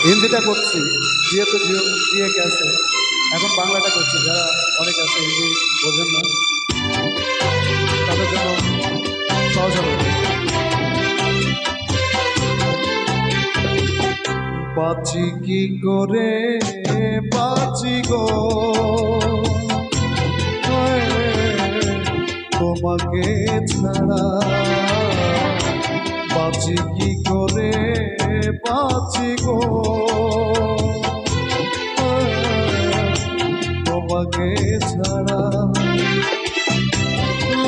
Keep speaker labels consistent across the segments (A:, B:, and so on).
A: হিন্দিটা করছি, যেহেতু দিয়ে গেছে, এখন বাংলাটা করছি। যারা অনেক আছে হিন্দি বোঝেন না, তাদের জন্য সহজ হবে। বাঁচি কি করে বাঁচি গো, তোমাকে ছাড়া বাঁচি কি করে বাঁচি গো, তোমাকে ছাড়া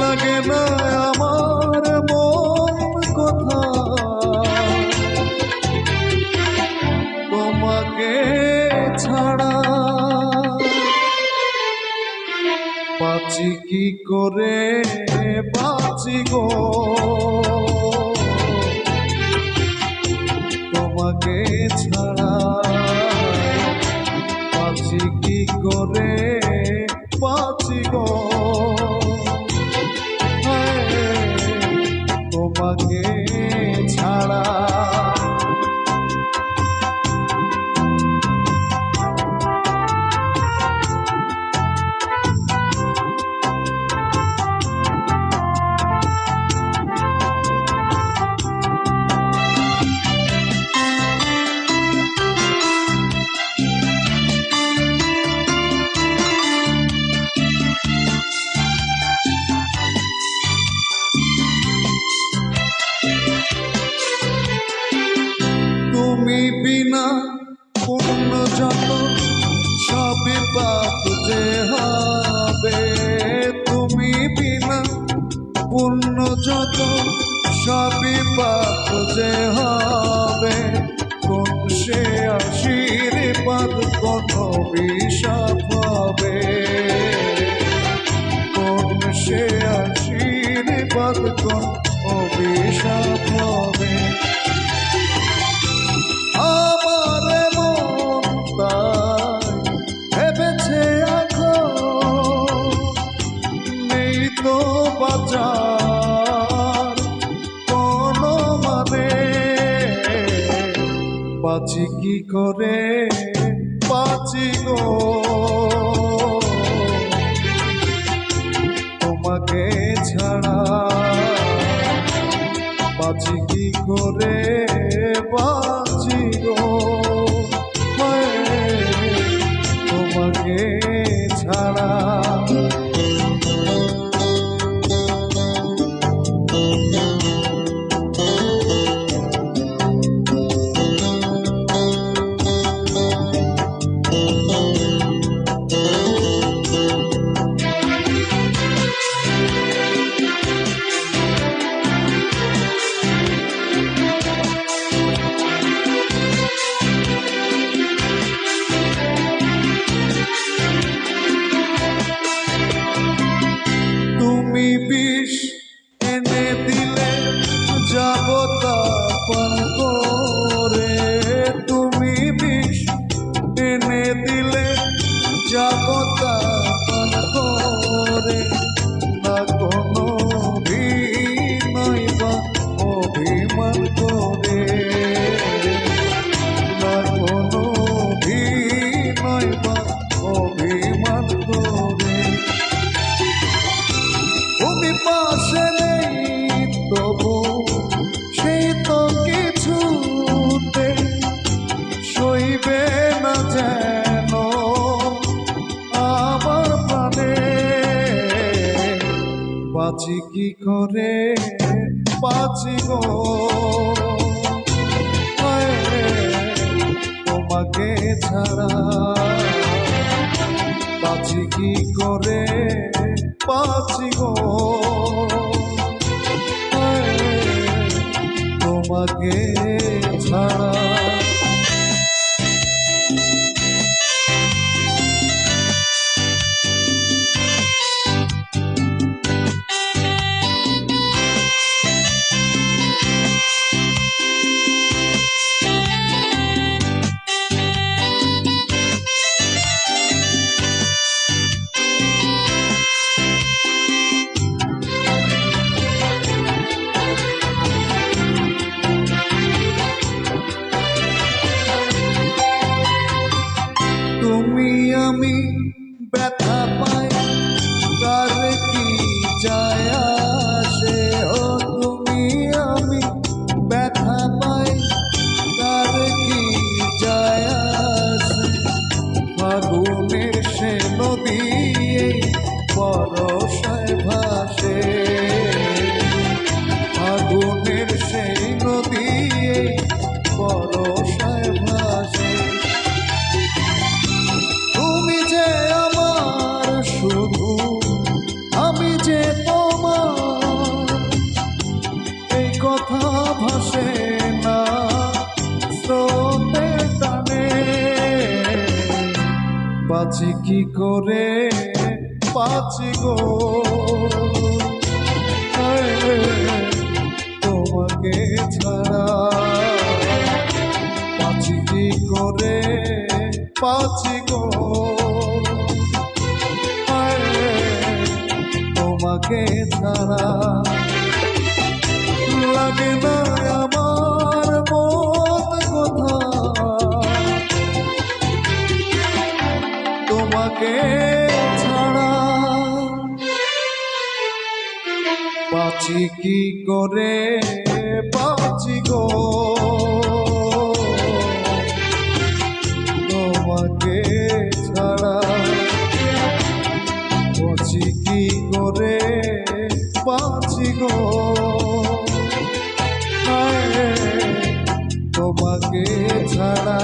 A: লাগে না আমার মন কথা, তোমাকে ছাড়া বাঁচি কি করে বাঁচি গো, তোমাকে ছাড়া বাঁচি কি করে বাঁচি গো, তোমাকে ছাড়া। তুমি বিনা পূর্ণ যত সবই পাপ যে হবে, তুমি বিনা পূর্ণ যত সবই পাপ যে হবে, কোন সে আশীর্বাদ কোন অভিশাপ হবে, কোন সে আশীর্বাদ কোন অভিশাপ হবে। আমার মন তাই ভেবেছে এখন নেই তো বাঁচার কোনো মানে, বাঁচি কি করে বাঁচি গো, তোমাকে ছাড়া বাঁচি কি করে বাঁচি গো, তোমাকে ছাড়া। তুমি বিষ এনে দিলে যাব তাপন করে, তুমি বিষ এনে দিলে যাব তাপন করে, না কোনো অভিনয় বা অভিমান করে, না কোনো অভিনয় বা অভিমান করে। তুমি পাশে নেই তবু সেই তো কিছুতে সইবে না যেন আমার প্রাণে, বাঁচি কি করে বাঁচি গো, তোমাকে ছাড়া বাঁচি কি করে বাঁচি গো, তোমাকে ছাড়া। আমি ব্যথা পাই কার কি যায় আসে, ও তুমি আমি ব্যথা পাই কার কি যায় আসে। ফাগুনের সে নদী বরষায় ভাসে, ফাগুনের সেই নদী বরষায় ভাসে। তুমি যে আমার শুধু, আমি যে তোমার, এই কথা ভাসে না স্রোতের টানে। বাঁচি কি করে বাঁচি গো, তোমাকে ছাড়া বাঁচি কি করে বাঁচি গো, তোমাকে ছাড়া। লাগে না আমার মন কথা তোমাকে ছাড়া। বাঁচি কি করে বাঁচি গো, তোমাকে ছাড়া। বাঁচি কি করে বাঁচি গো, তোমাকে ছাড়া।